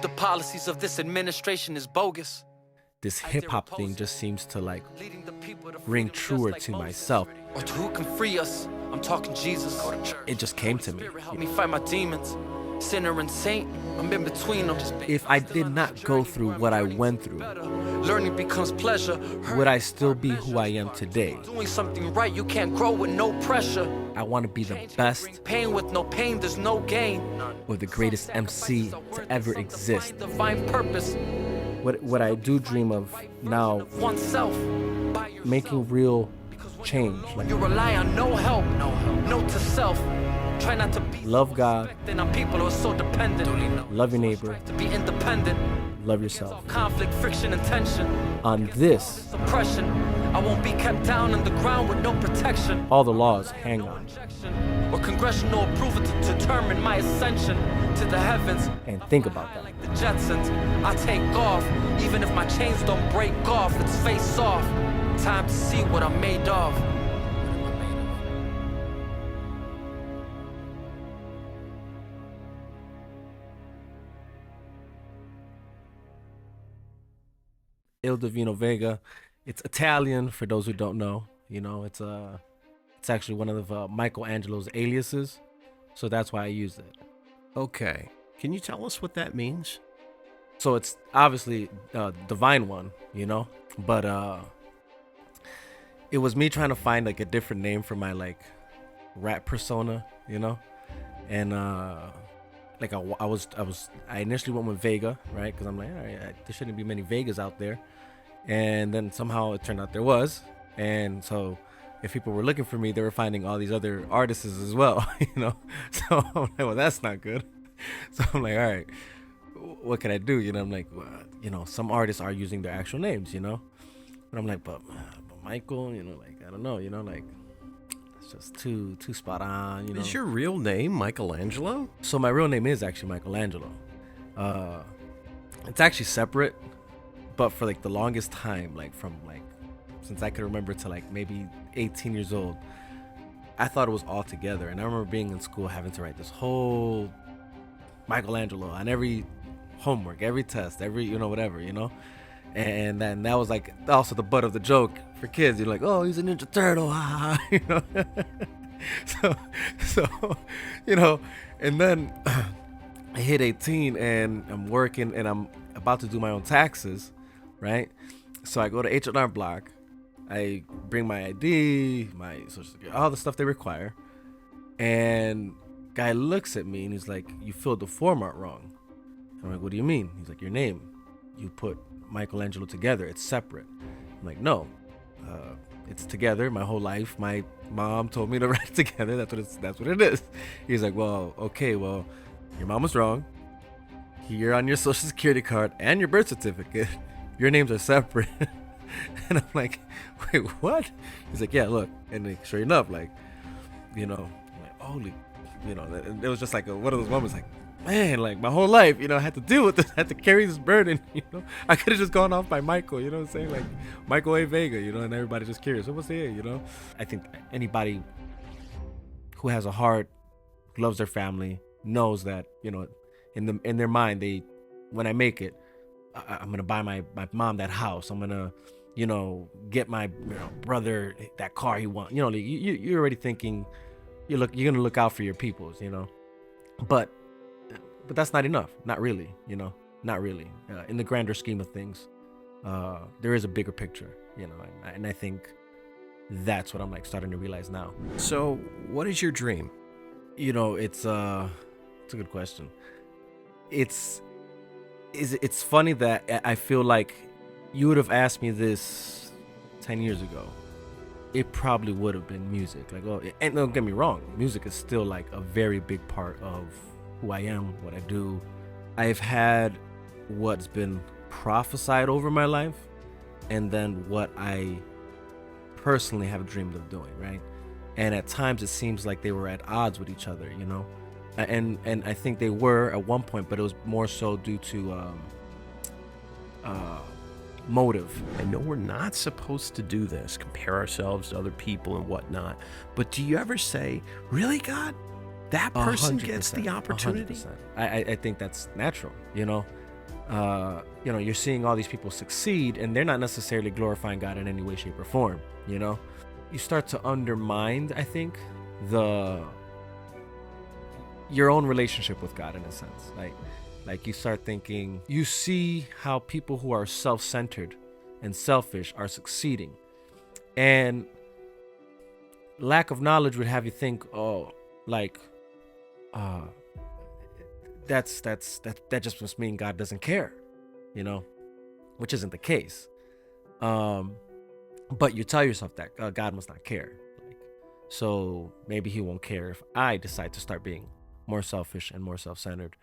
The policies of this administration is bogus. This hip-hop thing just seems to like ring truer to myself. Or to who can free us? I'm talking Jesus. It just came to me. Help me fight my demons. Sinner and saint, I'm in between them. If I did not go through what I went through, learning becomes pleasure. would I still be who I am today? Doing something right, you can't grow with no pressure. I want to be the best Pain with no pain, there's no gain. or the greatest MC to ever exist. Divine purpose. What I do dream of now, Oneself. making real change. Like, You rely on no help, no to self. Try not to be love God, then on people who are so dependent. love your neighbor, To be independent. love yourself. Conflict, friction, and tension. On this, Suppression. I won't be kept down on the ground with no protection. all the laws hang on. Or congressional approval to determine my ascension to the heavens. And think about that. Like the Jetsons, I take off. Even if my chains don't break off, it's face off. Time to see what I'm made of. Il Divino Vega. It's Italian for those who don't know. You know, it's actually one of Michelangelo's aliases, so that's why I used it. Okay. Can you tell us what that means? So it's obviously divine one, you know, but it was me trying to find like a different name for my like rap persona, you know, and like I initially went with Vega, right? Because I'm like, all right, there shouldn't be many Vegas out there, and then somehow it turned out there was, and so if people were looking for me, they were finding all these other artists as well, you know. So I'm like, well, that's not good. So I'm like, all right, what can I do? You know, I'm like, well, you know, some artists are using their actual names, you know, but I'm like, but Michael, you know, like I don't know, you know, like it's just too spot on, you know. Is your real name Michelangelo? So my real name is actually Michelangelo. It's actually separate, but for like the longest time, like from like since I could remember to like maybe 18 years old, I thought it was all together. And I remember being in school having to write this whole Michelangelo on every homework, every test, every, you know, whatever, you know. And then that was like also the butt of the joke for kids. You're like, oh, he's a Ninja Turtle, you know. so, you know, and then I hit 18 and I'm working and I'm about to do my own taxes, right? So I go to H&R Block. I bring my ID, my social security, all the stuff they require. And guy looks at me and he's like, you filled the form out wrong. I'm like, what do you mean? He's like, your name. You put Michelangelo together. It's separate. I'm like, no. It's together my whole life. My mom told me to write it together. That's what it is. He's like, well, okay, well, your mom was wrong. Here on your social security card and your birth certificate, your names are separate. And I'm like, wait, what? He's like, yeah, look. And like, sure enough, like, you know, I'm like, holy, you know, it was just like one of those moments, like, man, like my whole life, you know, I had to deal with this, I had to carry this burden, you know. I could have just gone off by Michael, you know what I'm saying? Like Michael A. Vega, you know, and everybody just curious. What's the A, you know? I think anybody who has a heart, who loves their family, knows that, you know, in their mind, when I make it, I'm gonna buy my mom that house. I'm gonna, you know, get my brother that car he wants. You know, you're already thinking, you're gonna look out for your peoples, you know. But that's not enough. Not really, you know. Not really. In the grander scheme of things, there is a bigger picture, you know. And I think that's what I'm like starting to realize now. So, what is your dream? You know, it's a good question. It's funny that I feel like you would have asked me this 10 years ago. It probably would have been music. Like, oh, and don't get me wrong, music is still like a very big part of who I am, what I do. I've had what's been prophesied over my life, and then what I personally have dreamed of doing, right? And at times it seems like they were at odds with each other, you know? And I think they were at one point, but it was more so due to motive. I know we're not supposed to do this, compare ourselves to other people and whatnot, but do you ever say, really, God? That person 100%, gets the opportunity? 100%. I think that's natural, you know? You're seeing all these people succeed, and they're not necessarily glorifying God in any way, shape, or form. You start to undermine, I think, your own relationship with God in a sense. Like you start thinking, you see how people who are self-centered and selfish are succeeding, and lack of knowledge would have you think, oh, like, that just must mean God doesn't care, which isn't the case. But you tell yourself that God must not care. So maybe he won't care if I decide to start being more selfish and more self-centered,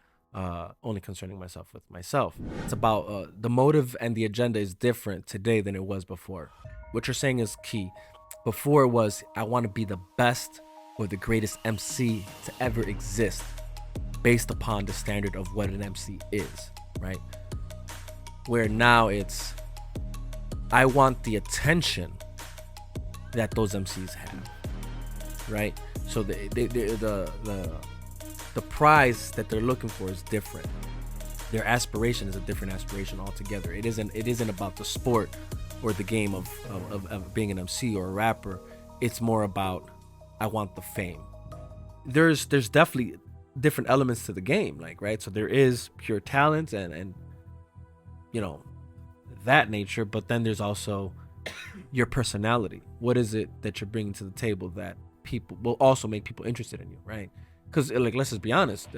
only concerning myself with myself. It's about the motive and the agenda is different today than it was before. What you're saying is key. Before it was, I want to be the best or the greatest MC to ever exist, based upon the standard of what an MC is, right? Where now it's, I want the attention that those MCs have, right? So the prize that they're looking for is different. Their aspiration is a different aspiration altogether. It isn't about the sport or the game of being an MC or a rapper. It's more about, I want the fame. There's definitely different elements to the game, like, right? So there is pure talent and that nature, but then there's also your personality. What is it that you're bringing to the table that people will also make people interested in you, right? Because, like, let's just be honest,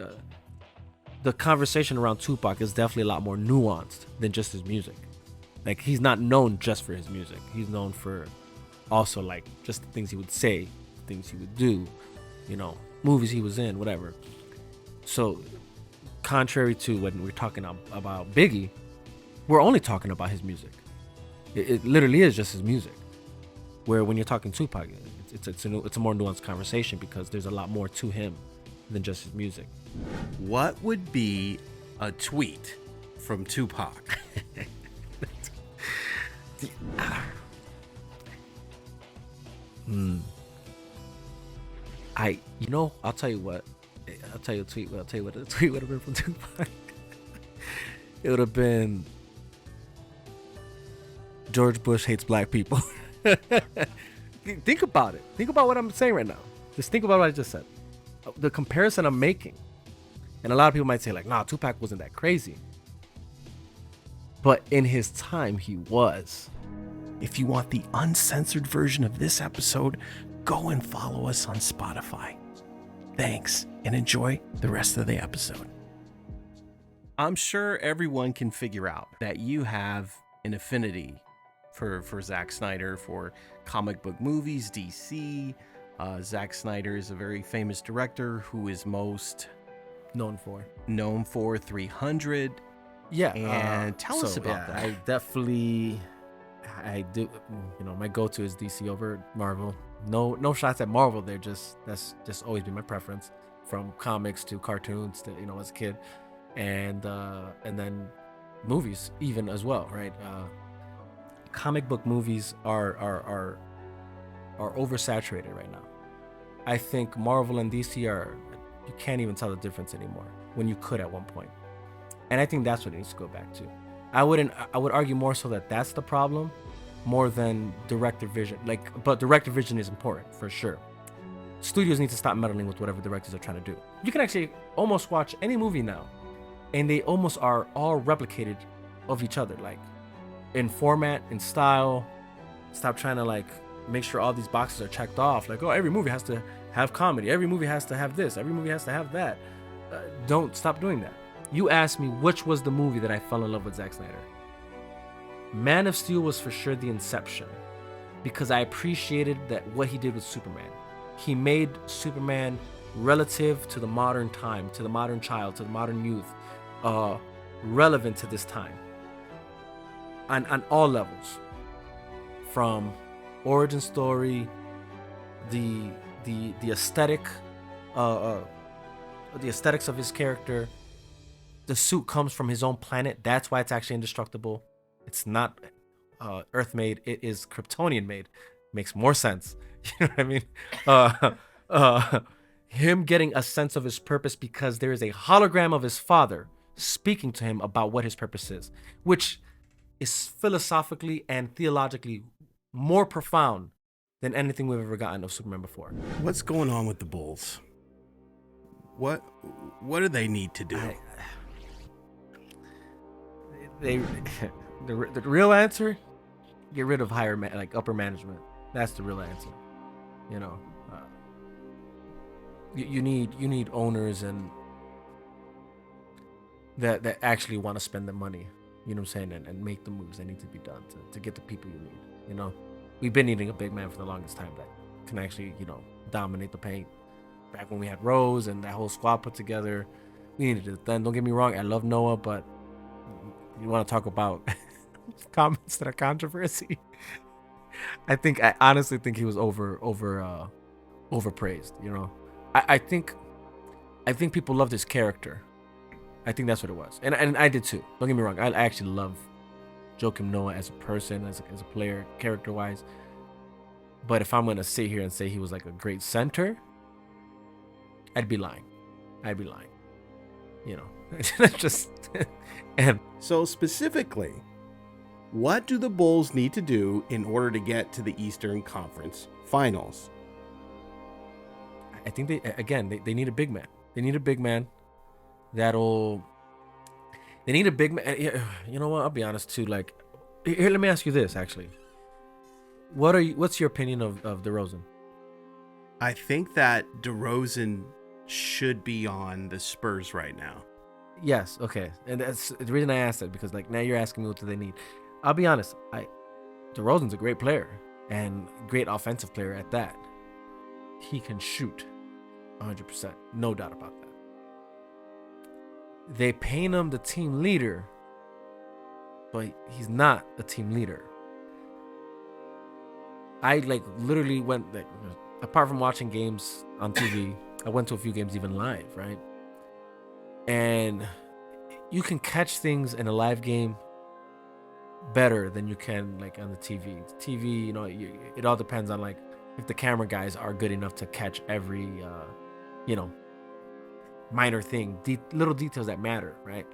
the conversation around Tupac is definitely a lot more nuanced than just his music. Like, he's not known just for his music. He's known for also, like, just the things he would say, things he would do, movies he was in, whatever. So, contrary to when we're talking about Biggie, we're only talking about his music. It literally is just his music. Where when you're talking Tupac, it's a more nuanced conversation because there's a lot more to him than just his music. What would be a tweet from Tupac? I'll tell you what. I'll tell you a tweet. I'll tell you what the tweet would have been from Tupac. It would have been, George Bush hates black people. Think about it. Think about what I'm saying right now. Just think about what I just said. The comparison I'm making. And a lot of people might say, like, nah, Tupac wasn't that crazy. But in his time, he was. If you want the uncensored version of this episode, go and follow us on Spotify. Thanks, and enjoy the rest of the episode. I'm sure everyone can figure out that you have an affinity for Zack Snyder, for comic book movies, DC. Zack Snyder is a very famous director who is most known for 300. Yeah. And tell us about that. I do. My go-to is DC over Marvel. No shots at Marvel. That's just always been my preference, from comics to cartoons to as a kid, and then movies even as well, right? Comic book movies are oversaturated right now. I think Marvel and DC you can't even tell the difference anymore when you could at one point. And I think that's what it needs to go back to. I would argue more so that that's the problem, more than director vision. But director vision is important for sure. Studios need to stop meddling with whatever directors are trying to do. You can actually almost watch any movie now, and they almost are all replicated of each other, like in format, in style. Stop trying to make sure all these boxes are checked off. Like, oh, every movie has to have comedy. Every movie has to have this. Every movie has to have that. Don't stop doing that. You asked me which was the movie that I fell in love with Zack Snyder. Man of Steel was for sure the inception, because I appreciated that what he did with Superman. He made Superman relative to the modern time, to the modern child, to the modern youth, relevant to this time on all levels, from origin story, the aesthetic, the aesthetics of his character. The suit comes from his own planet. That's why it's actually indestructible. It's not Earth made. It is Kryptonian made. Makes more sense. You know what I mean? Him getting a sense of his purpose because there is a hologram of his father speaking to him about what his purpose is, which is philosophically and theologically more profound than anything we've ever gotten of Superman before. What's going on with the Bulls? What do they need to do? The real answer, get rid of upper management. That's the real answer. You know, you need owners and that actually want to spend the money. You know what I'm saying, and make the moves that need to be done to get the people you need. You know, we've been needing a big man for the longest time that can actually, you know, dominate the paint. Back when we had Rose and that whole squad put together, we needed it then. Don't get me wrong, I love Noah, but you want to talk about comments that are controversy. I honestly think he was overpraised. You know, I think people loved his character. I think that's what it was, and I did too. Don't get me wrong, I actually love Joakim Noah as a person, as a player, character wise. But if I'm gonna sit here and say he was like a great center, I'd be lying. You know, just and So specifically, what do the Bulls need to do in order to get to the Eastern Conference Finals? I think they need a big man. They need a big man they need a big man. You know what? I'll be honest too. Like, here, let me ask you this actually. What's your opinion of DeRozan? I think that DeRozan should be on the Spurs right now. Yes, okay. And that's the reason I asked that, because like now you're asking me what do they need. I'll be honest, DeRozan's a great player and great offensive player at that. He can shoot 100%, no doubt about that. They paint him the team leader, but he's not a team leader. I like literally went, like, apart from watching games on TV, I went to a few games even live, right? And you can catch things in a live game better than you can like on the TV. TV, you know, it all depends on like if the camera guys are good enough to catch every, you know, minor thing, little details that matter, right?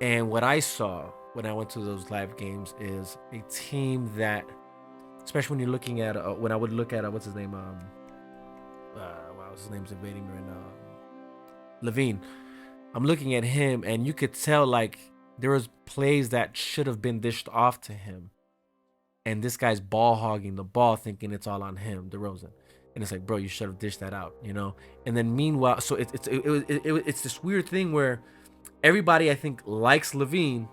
And what I saw when I went to those live games is a team that, especially when you're looking at, when I would look at, what's his name? Wow, his name's evading me right now. Levine. I'm looking at him, and you could tell like there was plays that should have been dished off to him, and this guy's ball hogging the ball, thinking it's all on him, DeRozan. And it's like, bro, you should have dished that out, you know. And then meanwhile, so it's this weird thing where everybody I think likes Levine,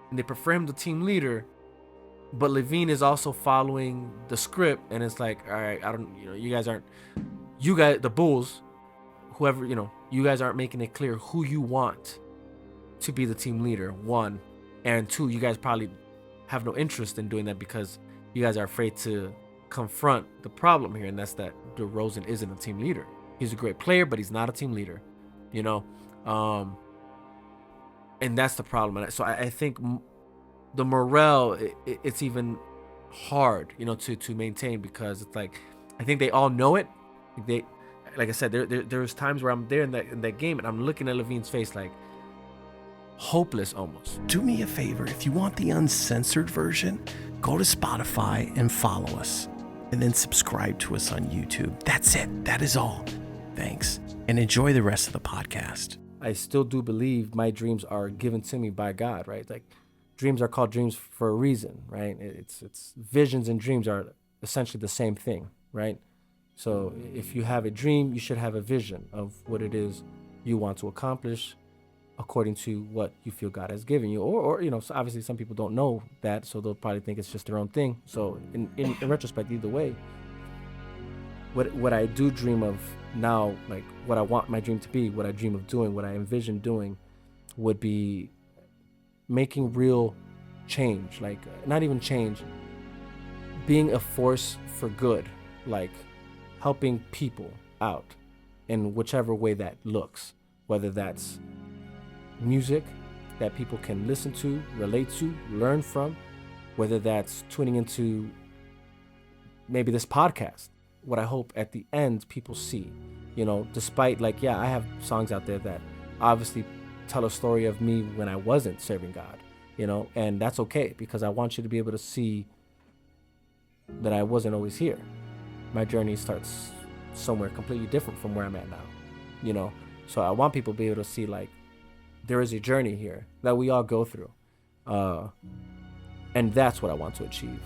and they prefer him the team leader, but Levine is also following the script, and it's like, all right, you guys, the Bulls, whoever, you know, you guys aren't making it clear who you want to be the team leader, one, and two, you guys probably have no interest in doing that because you guys are afraid to confront the problem here, and that's that DeRozan isn't a team leader. He's a great player, but he's not a team leader, you know, and that's the problem. And so I think the morale, it's even hard, you know, to maintain, because it's like, I think they all know it. They, like I said, there's times where I'm there in that game and I'm looking at Levine's face like hopeless almost. Do me a favor, if you want the uncensored version, go to Spotify and follow us, and then subscribe to us on YouTube. That's it. That is all. Thanks, and enjoy the rest of the podcast. I still do believe my dreams are given to me by God, right? Like, dreams are called dreams for a reason, right? It's visions and dreams are essentially the same thing, right? So if you have a dream, you should have a vision of what it is you want to accomplish according to what you feel God has given you. Or you know, so obviously some people don't know that, so they'll probably think it's just their own thing. So in retrospect, either way, what I do dream of now, like what I want my dream to be, what I dream of doing, what I envision doing, would be making real change, like not even change, being a force for good, like helping people out in whichever way that looks, whether that's music that people can listen to, relate to, learn from, whether that's tuning into maybe this podcast. What I hope at the end people see, you know, despite like, yeah, I have songs out there that obviously tell a story of me when I wasn't serving God, you know, and that's okay, because I want you to be able to see that I wasn't always here. My journey starts somewhere completely different from where I'm at now, you know. So I want people to be able to see, like, there is a journey here that we all go through, and that's what I want to achieve.